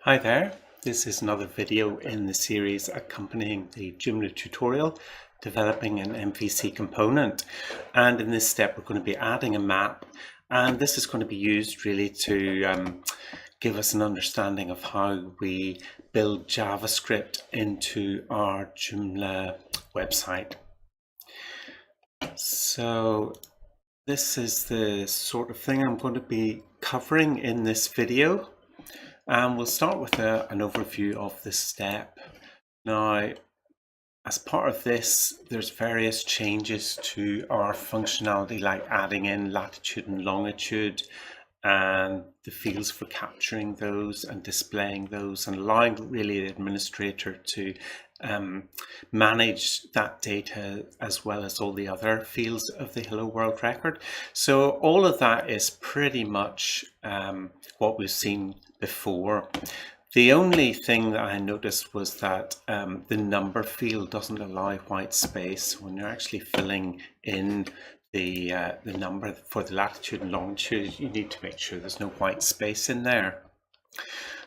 Hi there, this is another video in the series accompanying the Joomla tutorial, developing an MVC component. And in this step, we're going to be adding a map, and this is going to be used really to give us an understanding of how we build JavaScript into our Joomla website. So this is the sort of thing I'm going to be covering in this video. And we'll start with an overview of this step. Now, as part of this, there's various changes to our functionality, like adding in latitude and longitude and the fields for capturing those and displaying those, and allowing really the administrator to manage that data as well as all the other fields of the Hello World record. So all of that is pretty much what we've seen before. The only thing that I noticed was that the number field doesn't allow white space when you're actually filling in the number for the latitude and longitude. You need to make sure there's no white space in there.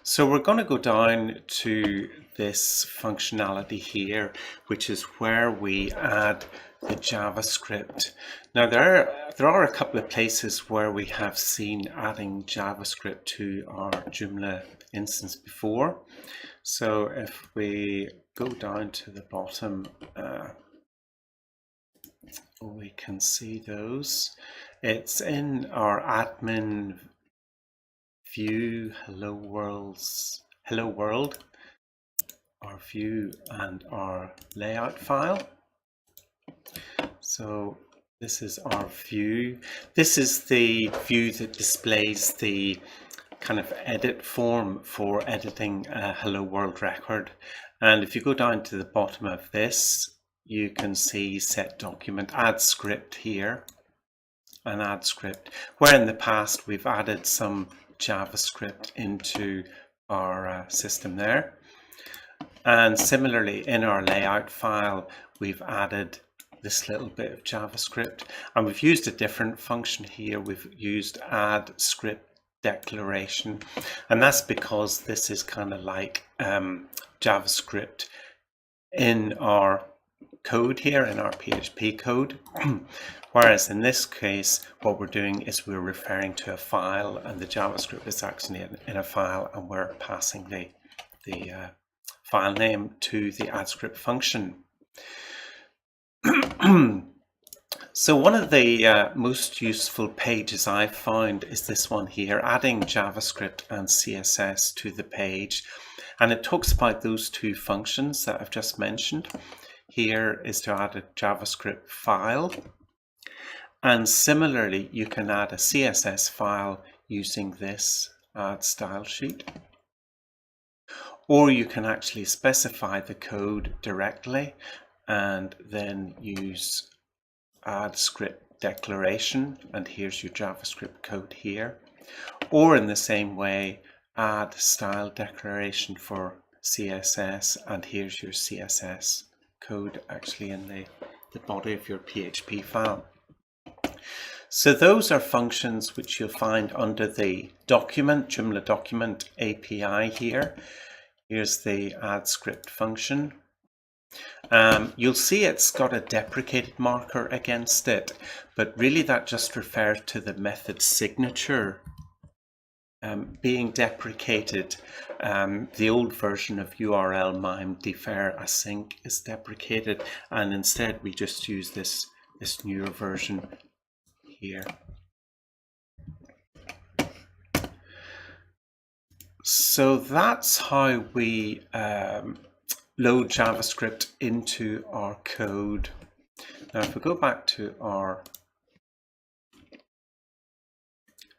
So we're going to go down to this functionality here, which is where we add the JavaScript. Now there are a couple of places where we have seen adding JavaScript to our Joomla instance before. So if we go down to the bottom, we can see those. It's in our admin view, Hello World, our view and our layout file. So this is our view. This is the view that displays the kind of edit form for editing a Hello World record. And if you go down to the bottom of this, you can see set document, add script here, and add script, where in the past we've added some JavaScript into our system there. And similarly, in our layout file, we've added this little bit of JavaScript, and we've used a different function here. We've used add script declaration, and that's because this is kind of like JavaScript in our code here, in our PHP code. Whereas in this case, what we're doing is we're referring to a file, and the JavaScript is actually in a file, and we're passing the file name to the add script function. So one of the most useful pages I've found is this one here, adding JavaScript and CSS to the page. And it talks about those two functions that I've just mentioned. Here is to add a JavaScript file. And similarly, you can add a CSS file using this add style sheet. Or you can actually specify the code directly and then use add script declaration, and here's your JavaScript code here. Or in the same way, add style declaration for CSS, and here's your CSS code actually in the body of your PHP file. So those are functions which you'll find under the document, Joomla document API here. Here's the add script function. You'll see it's got a deprecated marker against it, but really that just refers to the method signature being deprecated. The old version of URL mime defer async is deprecated, and instead we just use this newer version here. So that's how we load JavaScript into our code. Now if we go back to our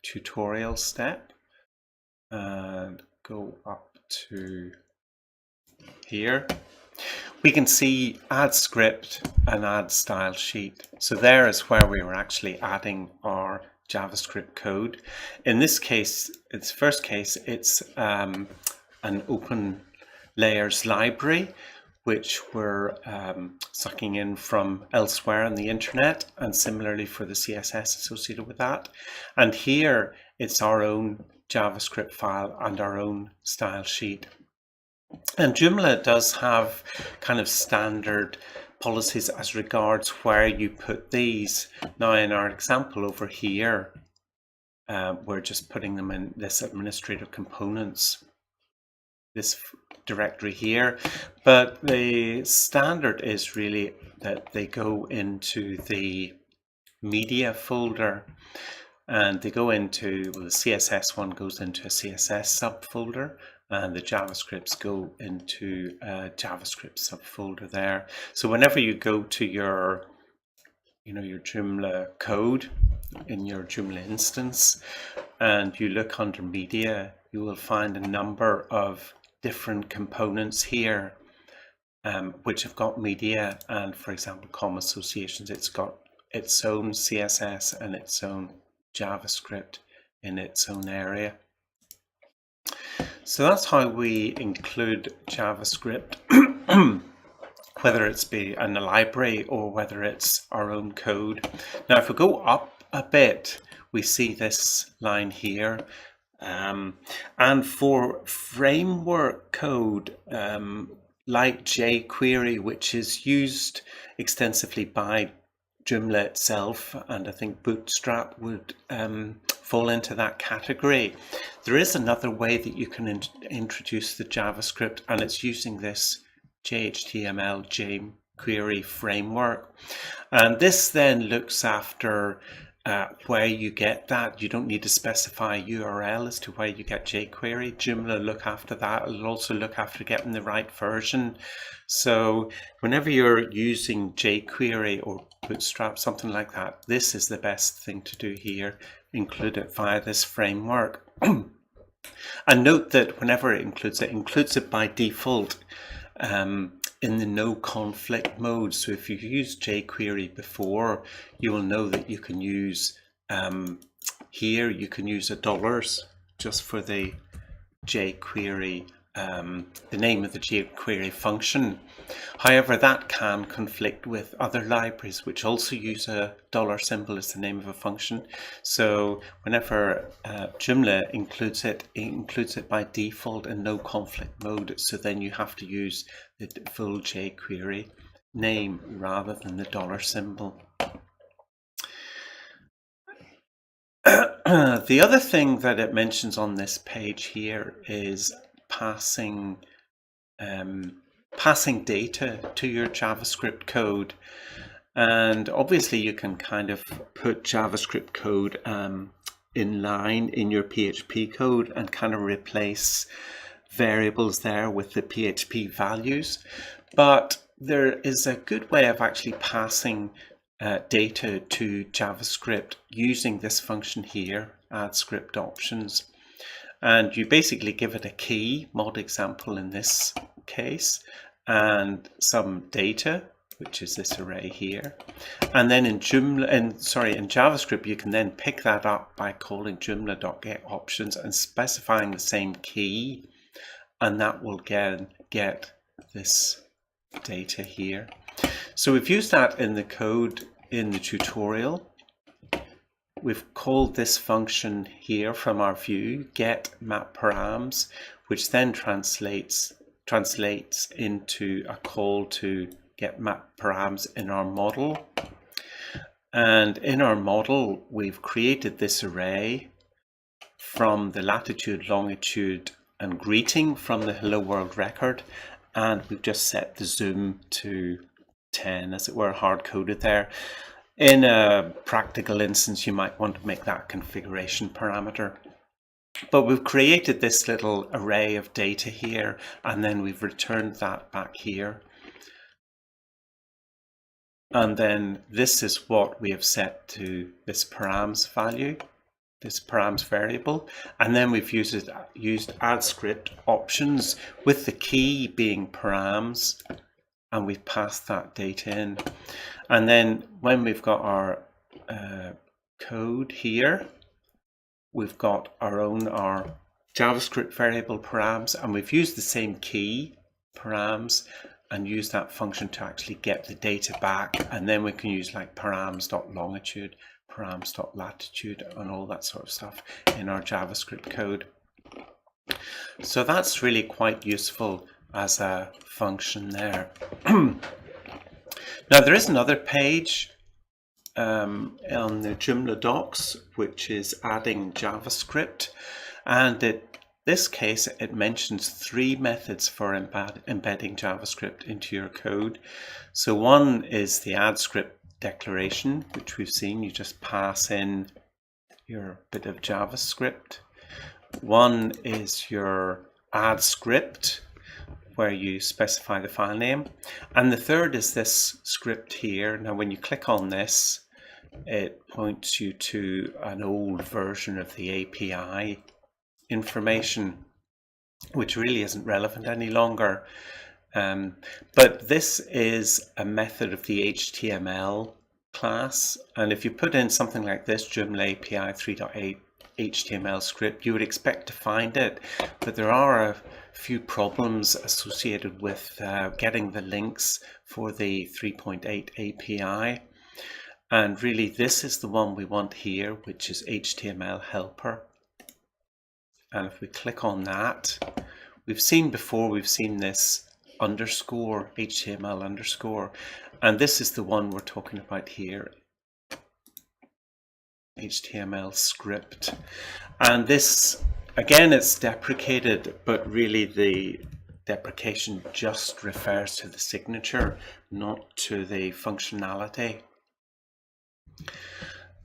tutorial step and go up to here, we can see add script and add style sheet. So there is where we were actually adding our JavaScript code. In this case, its first case, it's an open layers library, which we're sucking in from elsewhere on the internet, and similarly for the CSS associated with that. And here it's our own JavaScript file and our own style sheet. And Joomla does have kind of standard policies as regards where you put these. Now in our example over here, we're just putting them in this administrative components, this directory here, but the standard is really that they go into the media folder, and they go into, well, the CSS one goes into a CSS subfolder, and the JavaScripts go into a JavaScript subfolder there. So whenever you go to your your Joomla code in your Joomla instance and you look under media, you will find a number of different components here which have got media, and for example comma associations, it's got its own CSS and its own JavaScript in its own area. So that's how we include JavaScript, whether it's be in a library or whether it's our own code. Now if we go up a bit, we see this line here, and for framework code like jQuery, which is used extensively by Joomla itself, and I think Bootstrap would fall into that category, there is another way that you can introduce the JavaScript, and it's using this JHTML jQuery framework. And this then looks after where you get that. You don't need to specify a URL as to where you get jQuery. Joomla look after that. It'll also look after getting the right version. So whenever you're using jQuery or Bootstrap, something like that, this is the best thing to do here. Include it via this framework. And note that whenever it includes it by default in the no conflict mode. So if you've used jQuery before, you will know that you can use here, you can use $, just for the jQuery, the name of the jQuery function. However, that can conflict with other libraries which also use a $ symbol as the name of a function. So whenever Joomla includes it by default in no conflict mode. So then you have to use the full jQuery name rather than the $ symbol. The other thing that it mentions on this page here is passing data to your JavaScript code. And obviously you can kind of put JavaScript code in line in your PHP code and kind of replace variables there with the PHP values. But there is a good way of actually passing data to JavaScript using this function here, add script options. And you basically give it a key, mod example in this case, and some data, which is this array here. And then in JavaScript, you can then pick that up by calling joomla.getOptions and specifying the same key, and that will get this data here. So we've used that in the code in the tutorial. We've called this function here from our view, get map params, which then translates into a call to get map params in our model. And in our model, we've created this array from the latitude, longitude, and greeting from the Hello World record. And we've just set the zoom to 10, as it were, hard-coded there. In a practical instance, you might want to make that configuration parameter. But we've created this little array of data here, and then we've returned that back here. And then this is what we have set to this params value, this params variable. And then we've used add script options with the key being params, and we've passed that data in. And then when we've got our code here, we've got our JavaScript variable params, and we've used the same key params and use that function to actually get the data back. And then we can use like params.longitude, params.latitude and all that sort of stuff in our JavaScript code. So that's really quite useful as a function there. Now there is another page on the Joomla docs which is adding JavaScript, and in this case it mentions 3 methods for embedding JavaScript into your code. So one is the add script declaration, which we've seen. You just pass in your bit of JavaScript. One is your add script, where you specify the file name. And the third is this script here. Now when you click on this, it points you to an old version of the API information, which really isn't relevant any longer. But this is a method of the HTML class, and if you put in something like this, Joomla API 3.8 HTML script, you would expect to find it, but there are a few problems associated with getting the links for the 3.8 API, and really this is the one we want here, which is HTML helper. And if we click on that, we've seen this underscore, HTML underscore, and this is the one we're talking about here, HTML script. And this, again, it's deprecated, but really the deprecation just refers to the signature, not to the functionality.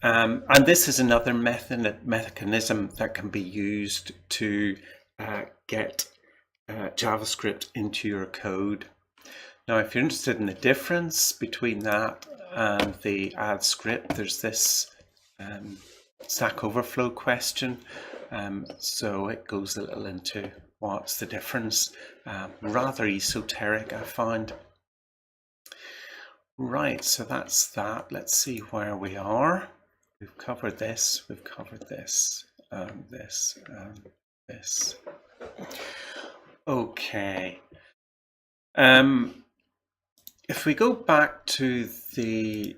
And this is another mechanism that can be used to get JavaScript into your code. Now, if you're interested in the difference between that and the add script, there's this Stack Overflow question. So it goes a little into what's the difference. Rather esoteric, I find. Right, so that's that. Let's see where we are. We've covered this, we've covered this, this, this. Okay. If we go back to the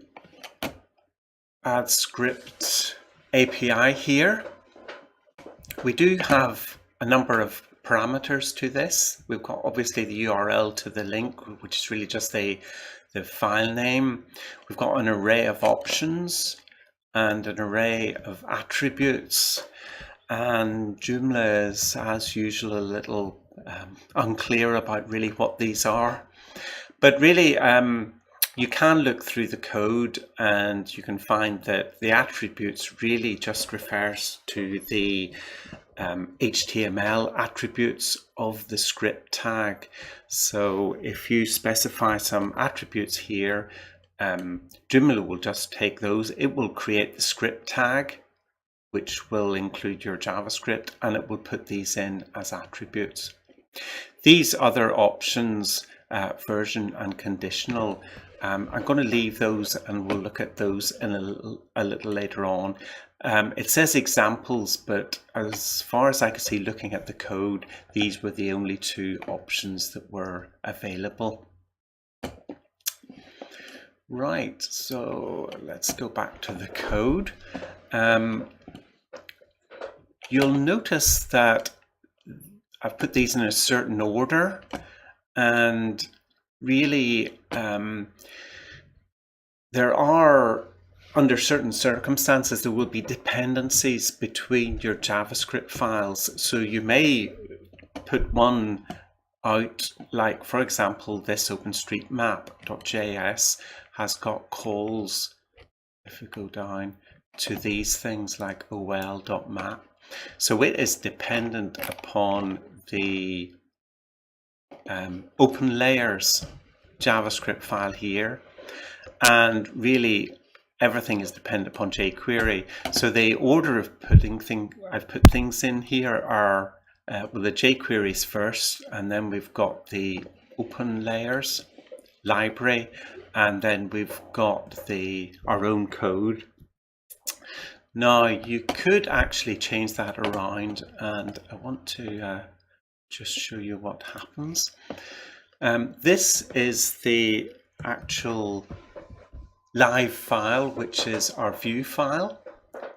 add script API here, we do have a number of parameters to this. We've got obviously the URL to the link, which is really just the file name. We've got an array of options and an array of attributes. And Joomla is, as usual, a little unclear about really what these are. But really, you can look through the code and you can find that the attributes really just refers to the HTML attributes of the script tag. So if you specify some attributes here, Joomla will just take those. It will create the script tag, which will include your JavaScript, and it will put these in as attributes. These other options, version and conditional, I'm going to leave those and we'll look at those in a little later on. It says examples, but as far as I could see looking at the code, these were the only 2 options that were available. Right, so let's go back to the code. You'll notice that I've put these in a certain order, and really there are, under certain circumstances, there will be dependencies between your JavaScript files. So you may put one out, like for example this OpenStreetMap.js has got calls, if we go down, to these things like ol.map. So it is dependent upon the OpenLayers JavaScript file here, and really everything is dependent upon jQuery. So the order of I've put things in here are well, the jQuery's first, and then we've got the OpenLayers library, and then we've got our own code. Now you could actually change that around, and I want to just show you what happens. This is the actual live file, which is our view file.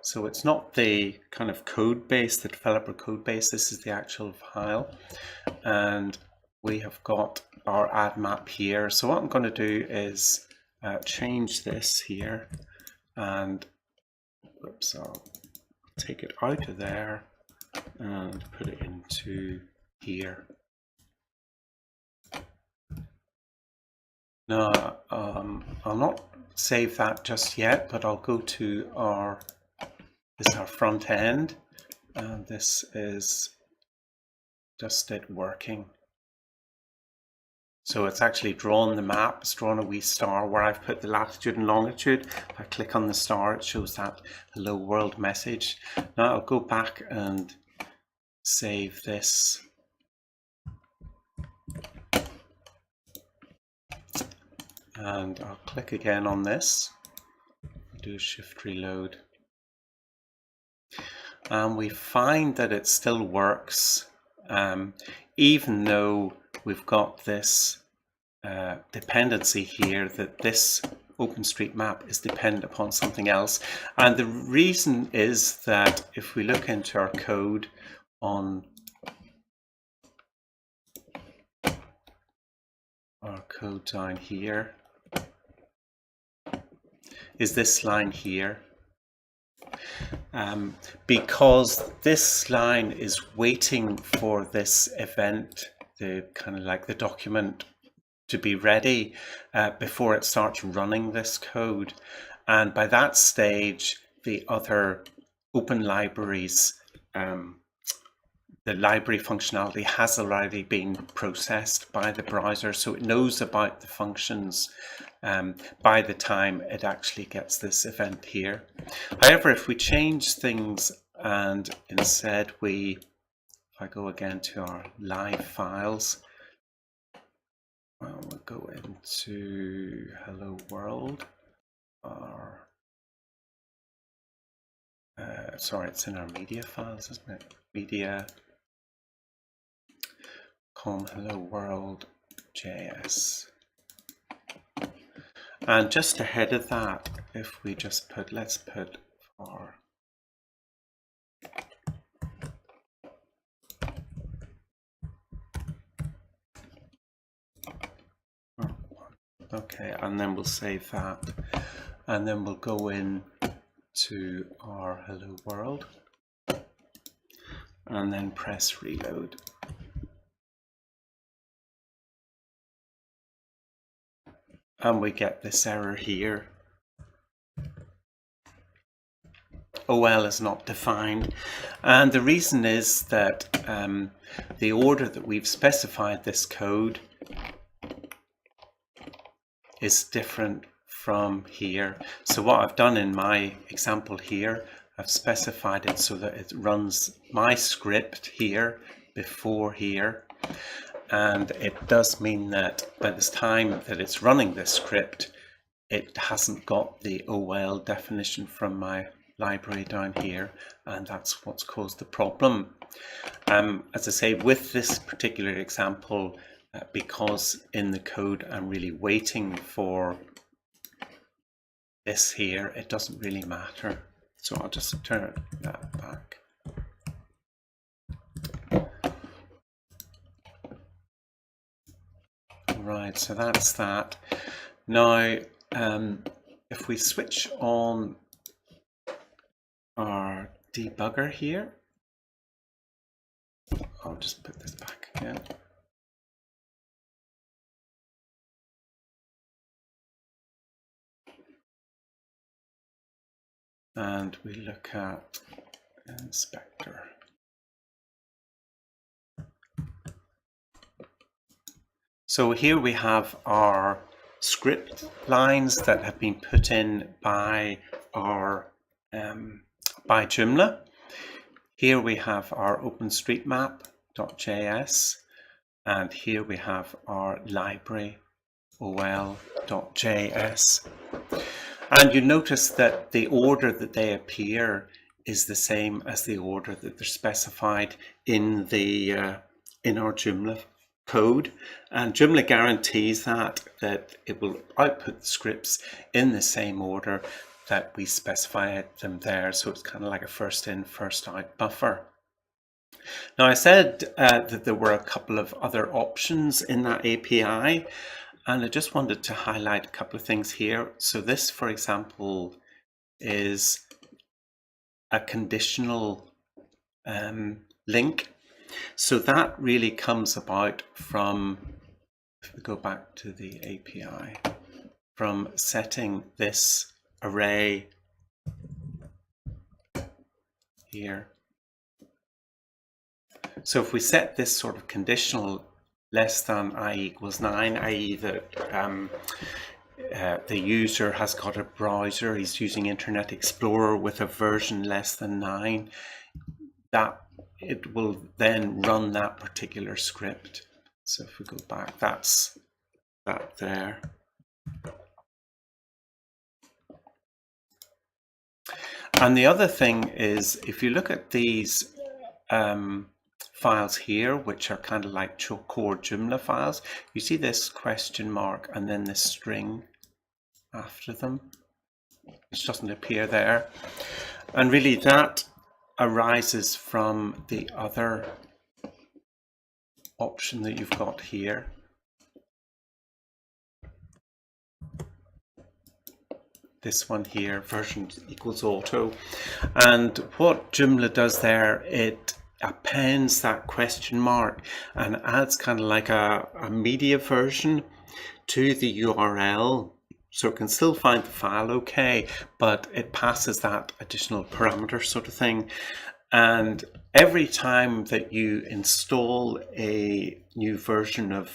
So it's not the kind of code base, the developer code base, this is the actual file. And we have got our add map here. So what I'm going to do is change this here, and whoops, I'll take it out of there and put it into here. Now, I'll not save that just yet, but I'll go to this is our front end, and this is just it working. So it's actually drawn the map, it's drawn a wee star where I've put the latitude and longitude. If I click on the star, it shows that hello world message. Now I'll go back and save this. And I'll click again on this, do a shift reload. And we find that it still works, even though we've got this dependency here that this OpenStreetMap is dependent upon something else. And the reason is that if we look into our code on our code down here, is this line here. Because this line is waiting for this event, the kind of like the document to be ready before it starts running this code. And by that stage, the other open libraries, the library functionality has already been processed by the browser, so it knows about the functions by the time it actually gets this event here. However, if we change things and instead if I go again to our live files, we'll go into hello world, sorry, it's in our media files, isn't it? Media hello world JS. And just ahead of that, if we just put, let's put for okay, and then we'll save that, and then we'll go in to our hello world and then press reload. And we get this error here. OL is not defined. And the reason is that the order that we've specified this code is different from here. So what I've done in my example here, I've specified it so that it runs my script here before here. And it does mean that by the time that it's running this script, it hasn't got the OL definition from my library down here, and that's what's caused the problem. As I say, with this particular example, because in the code I'm really waiting for this here, it doesn't really matter. So I'll just turn that back. Right, so that's that. Now, if we switch on our debugger here, I'll just put this back again. And we look at inspector. So here we have our script lines that have been put in by our by Joomla. Here we have our OpenStreetMap.js, and here we have our library ol.js. And you notice that the order that they appear is the same as the order that they're specified in the in our Joomla code, and Joomla guarantees that it will output the scripts in the same order that we specify them there. So it's kind of like a first in, first out buffer. Now I said that there were a couple of other options in that API, and I just wanted to highlight a couple of things here. So this, for example, is a conditional link. So that really comes about from, if we go back to the API, from setting this array here. So if we set this sort of conditional less than I equals 9, i.e. that the user has got a browser, he's using Internet Explorer with a version less than 9, that it will then run that particular script. So if we go back, that's that there. And the other thing is, if you look at these files here, which are kind of like core Joomla files, you see this question mark and then this string after them, which doesn't appear there. And really that arises from the other option that you've got here. This one here, version equals auto. And what Joomla does there, it appends that question mark and adds kind of like a media version to the URL. So it can still find the file okay, but it passes that additional parameter sort of thing. And every time that you install a new version of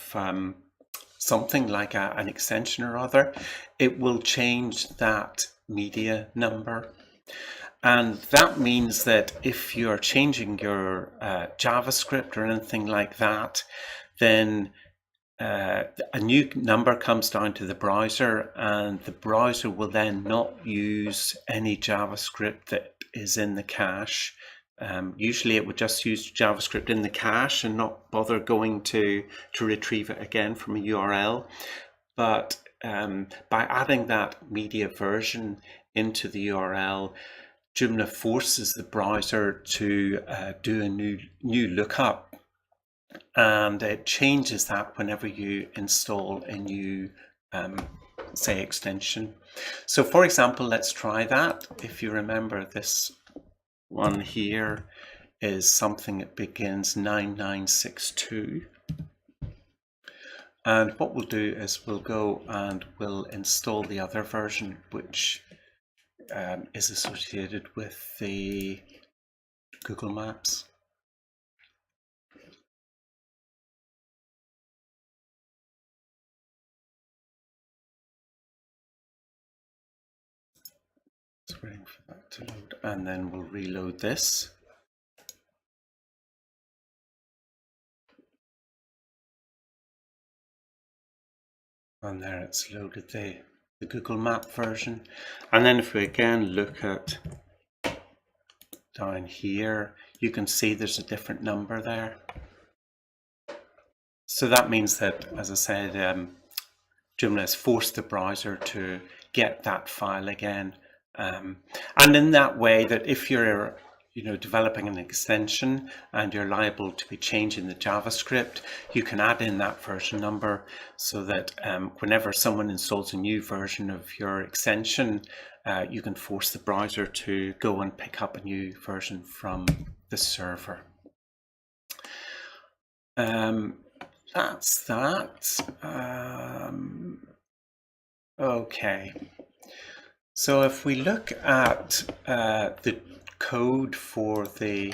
something like an extension or other, it will change that media number. And that means that if you're changing your JavaScript or anything like that, then a new number comes down to the browser, and the browser will then not use any JavaScript that is in the cache. Usually it would just use JavaScript in the cache and not bother going to retrieve it again from a URL. But by adding that media version into the URL, Joomla forces the browser to do a new lookup, and it changes that whenever you install a new say extension. So for example, let's try that. If you remember, this one here is something that begins 9962, and what we'll do is we'll go and we'll install the other version, which is associated with the Google Maps. Just waiting for that to load, and then we'll reload this. And there it's loaded the Google Map version. And then if we again look at down here, you can see there's a different number there. So that means that, as I said, Joomla has forced the browser to get that file again. And in that way, that if you're developing an extension and you're liable to be changing the JavaScript, you can add in that version number so that whenever someone installs a new version of your extension, you can force the browser to go and pick up a new version from the server. That's that. Okay. So if we look at the code for the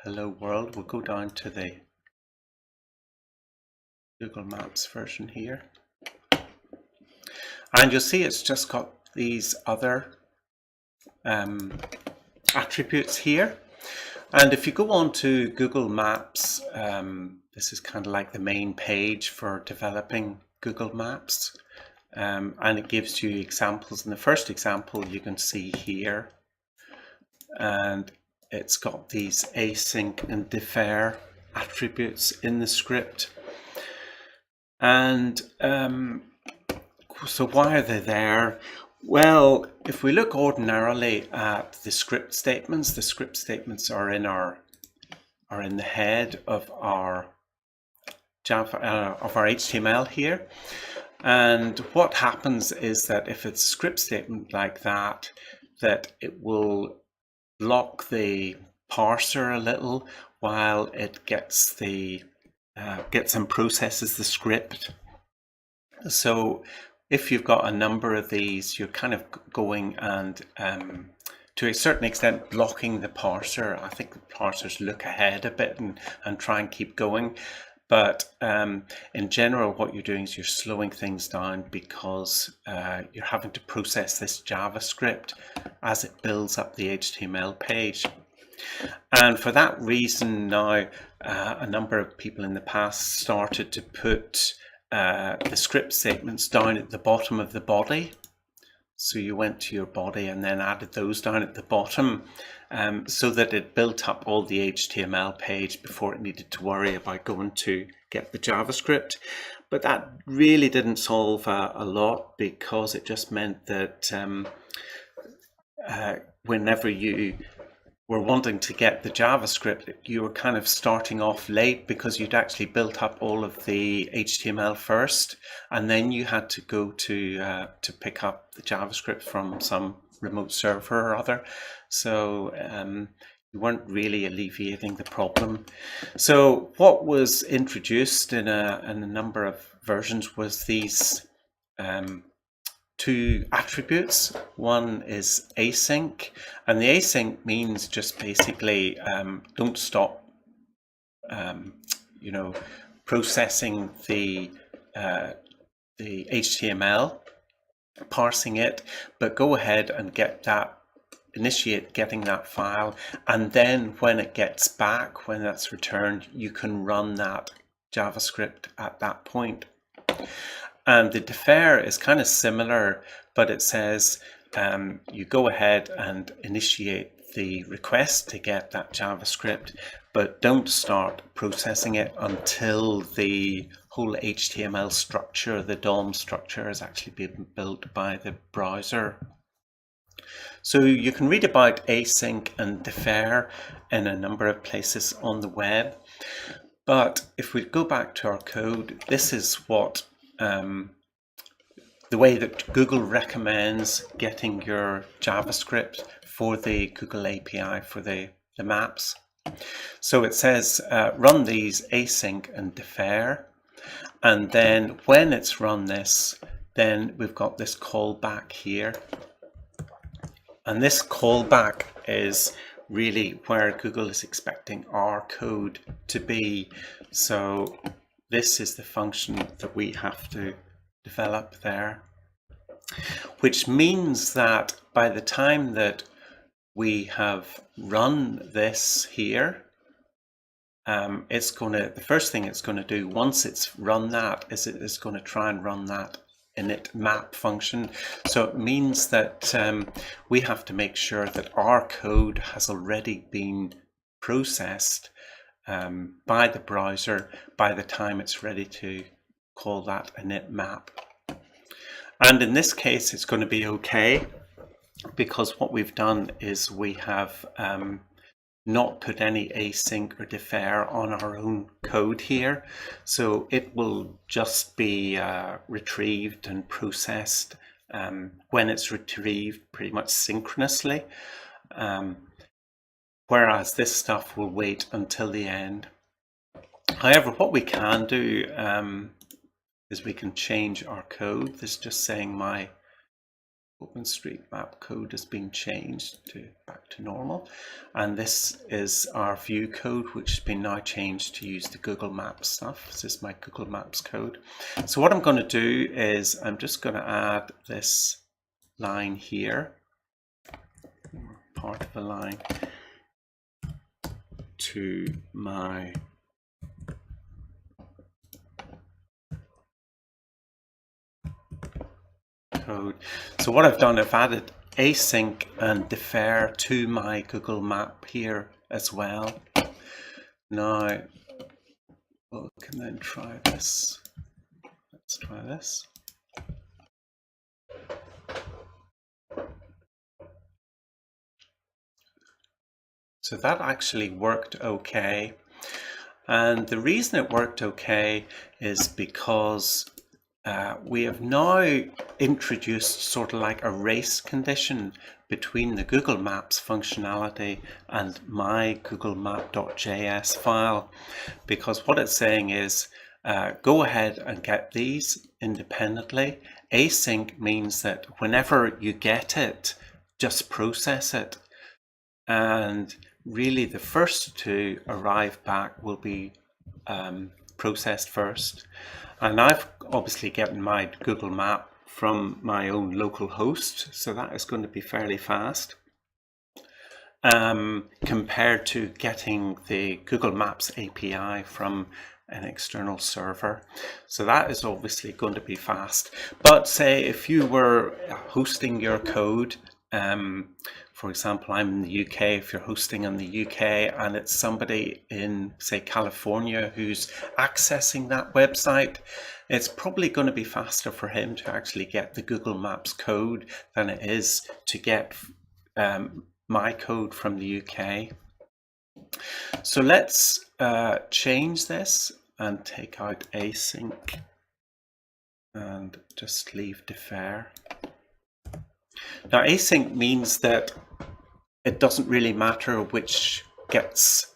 Hello World, we'll go down to the Google Maps version here. And you'll see it's just got these other attributes here. And if you go on to Google Maps, this is kind of like the main page for developing Google Maps. And it gives you examples. And the first example you can see here, and it's got these async and defer attributes in the script. And so why are they there? Well, if we look ordinarily at the script statements are in the head of our of our HTML here. And what happens is that if it's a script statement like that, that it will lock the parser a little while it gets and processes the script. So if you've got a number of these, you're kind of going and to a certain extent blocking the parser. I think the parsers look ahead a bit and try and keep going. But in general, what you're doing is you're slowing things down because you're having to process this JavaScript as it builds up the HTML page. And for that reason now, a number of people in the past started to put the script statements down at the bottom of the body. So you went to your body and then added those down at the bottom so that it built up all the HTML page before it needed to worry about going to get the JavaScript. But that really didn't solve a lot, because it just meant that whenever you were wanting to get the JavaScript, you were kind of starting off late because you'd actually built up all of the HTML first, and then you had to go to pick up the JavaScript from some remote server or other. So you weren't really alleviating the problem. So what was introduced in a number of versions was these two attributes. One is async, and the async means just basically don't stop processing the HTML, parsing it, but go ahead and initiate getting that file, and then when it gets back, when that's returned, you can run that JavaScript at that point. And the defer is kind of similar, but it says you go ahead and initiate the request to get that JavaScript, but don't start processing it until the whole HTML structure, the DOM structure, has actually been built by the browser. So you can read about async and defer in a number of places on the web. But if we go back to our code, this is what the way that Google recommends getting your JavaScript for the Google API for the maps. So it says run these async and defer, and then when it's run this, then we've got this callback here. And this callback is really where Google is expecting our code to be. So this is the function that we have to develop there, which means that by the time that we have run this here, the first thing it's going to do once it's run that is it is going to try and run that init map function. So it means that we have to make sure that our code has already been processed by the browser by the time it's ready to call that init map. And in this case, it's going to be okay, because what we've done is we have not put any async or defer on our own code here. So it will just be retrieved and processed when it's retrieved pretty much synchronously. Whereas this stuff will wait until the end. However, what we can do is we can change our code. This is just saying my OpenStreetMap code has been changed back to normal, and this is our view code, which has been now changed to use the Google Maps stuff. This is my Google Maps code. So what I'm going to do is I'm just going to add this line here, part of a line, to my code. So what I've done, I've added async and defer to my Google Map here as well. Now we can then try this. Let's try this. So that actually worked okay. And the reason it worked okay is because we have now introduced sort of like a race condition between the Google Maps functionality and my Google Map.js file, because what it's saying is go ahead and get these independently. Async means that whenever you get it, just process it. And really the first to arrive back will be processed first. And I've obviously gotten my Google Map from my own local host, so that is going to be fairly fast compared to getting the Google Maps API from an external server. So that is obviously going to be fast. But say if you were hosting your code, for example, I'm in the UK, if you're hosting in the UK and it's somebody in, say, California who's accessing that website, it's probably going to be faster for him to actually get the Google Maps code than it is to get my code from the UK. So let's change this and take out async and just leave defer. Now async means that it doesn't really matter which gets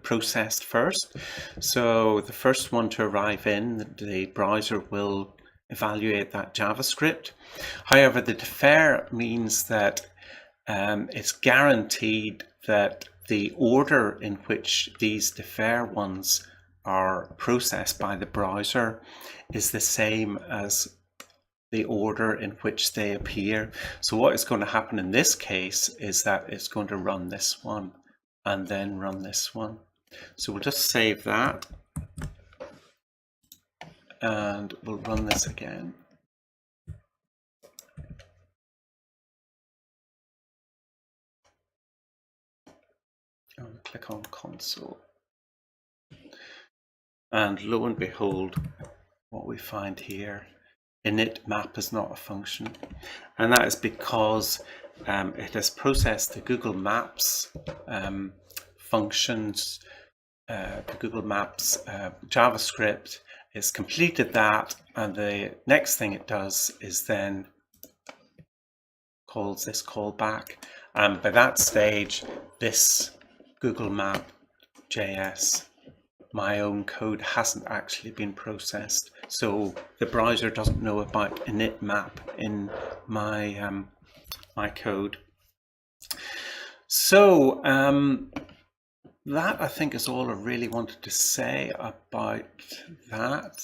processed first. So the first one to arrive in, the browser will evaluate that JavaScript. However, the defer means that it's guaranteed that the order in which these defer ones are processed by the browser is the same as the order in which they appear. So what is going to happen in this case is that it's going to run this one and then run this one. So we'll just save that and we'll run this again. And we'll click on console. And lo and behold, what we find here, init map is not a function. And that is because it has processed the Google Maps functions, the Google Maps JavaScript. It's completed that, and the next thing it does is then calls this callback. And by that stage, this Google Map.js, my own code, hasn't actually been processed. So the browser doesn't know about init map in my my code. So that, I think, is all I really wanted to say about that.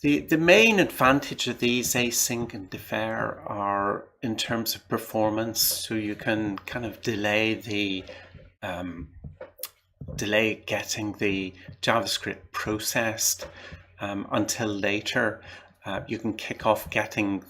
The main advantage of these async and defer are in terms of performance. So you can kind of delay getting the JavaScript processed until later. You can kick off getting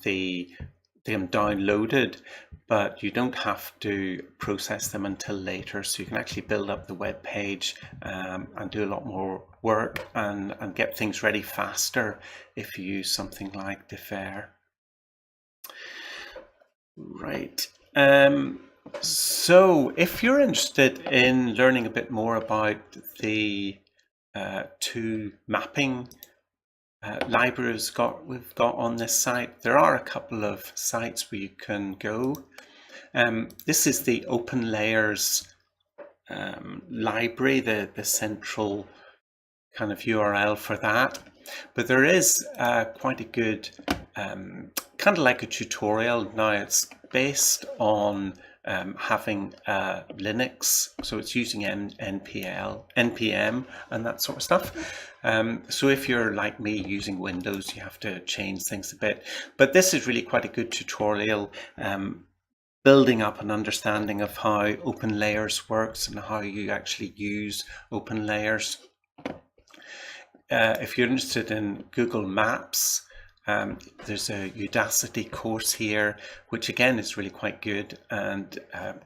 them downloaded, but you don't have to process them until later. So you can actually build up the web page and do a lot more work and get things ready faster if you use something like defer. Right. So if you're interested in learning a bit more about the two mapping libraries we've got on this site, there are a couple of sites where you can go. This is the Open Layers library, the central kind of URL for that. But there is quite a good kind of like a tutorial. Now it's based on having Linux, so it's using npm and that sort of stuff. So if you're like me using Windows, you have to change things a bit. But this is really quite a good tutorial building up an understanding of how Open Layers works and how you actually use Open Layers. If you're interested in Google Maps, there's a Udacity course here, which again is really quite good and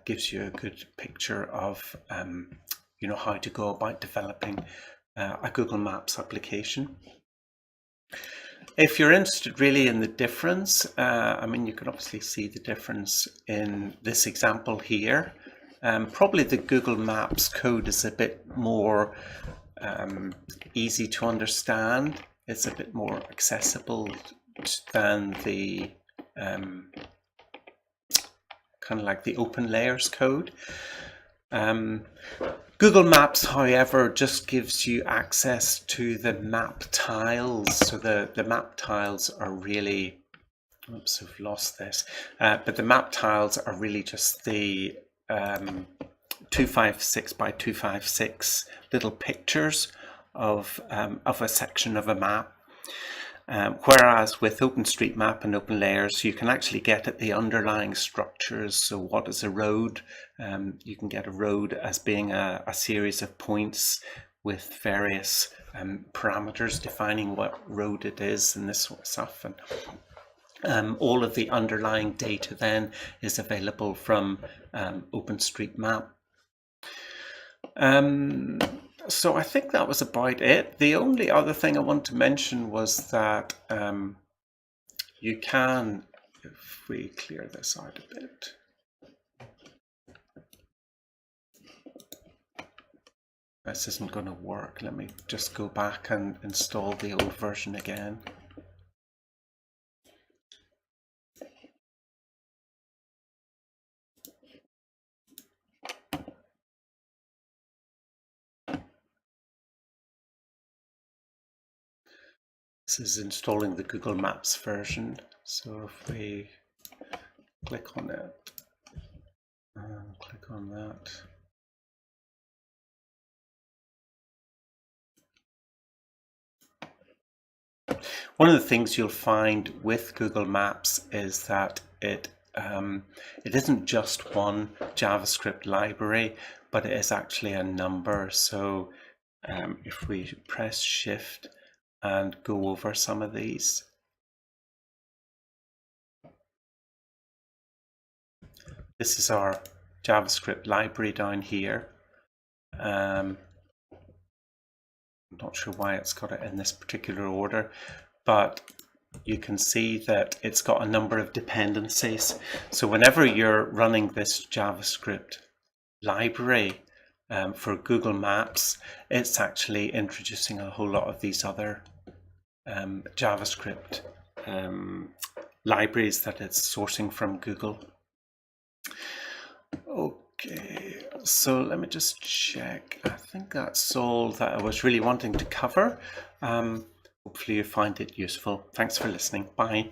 gives you a good picture of how to go about developing a Google Maps application. If you're interested really in the difference, I mean, you can obviously see the difference in this example here. Probably the Google Maps code is a bit more easy to understand. It's a bit more accessible than the kind of like the open layers code. Google Maps, however, just gives you access to the map tiles. So the map tiles are really, oops, I've lost this. But the map tiles are really just the 256 by 256 little pictures of a section of a map. Whereas with OpenStreetMap and OpenLayers, you can actually get at the underlying structures. So what is a road? You can get a road as being a series of points with various parameters defining what road it is and this sort of stuff. And all of the underlying data then is available from OpenStreetMap. So I think that was about it. The only other thing I want to mention was that you can, if we clear this out a bit, this isn't going to work. Let me just go back and install the old version again. This is installing the Google Maps version. So if we click on it and click on that. One of the things you'll find with Google Maps is that it isn't just one JavaScript library, but it is actually a number. So if we press Shift and go over some of these, this is our JavaScript library down here. I'm not sure why it's got it in this particular order, but you can see that it's got a number of dependencies. So whenever you're running this JavaScript library for Google Maps, it's actually introducing a whole lot of these other JavaScript libraries that it's sourcing from Google. Okay, so let me just check. I think that's all that I was really wanting to cover. Hopefully you find it useful. Thanks for listening. Bye.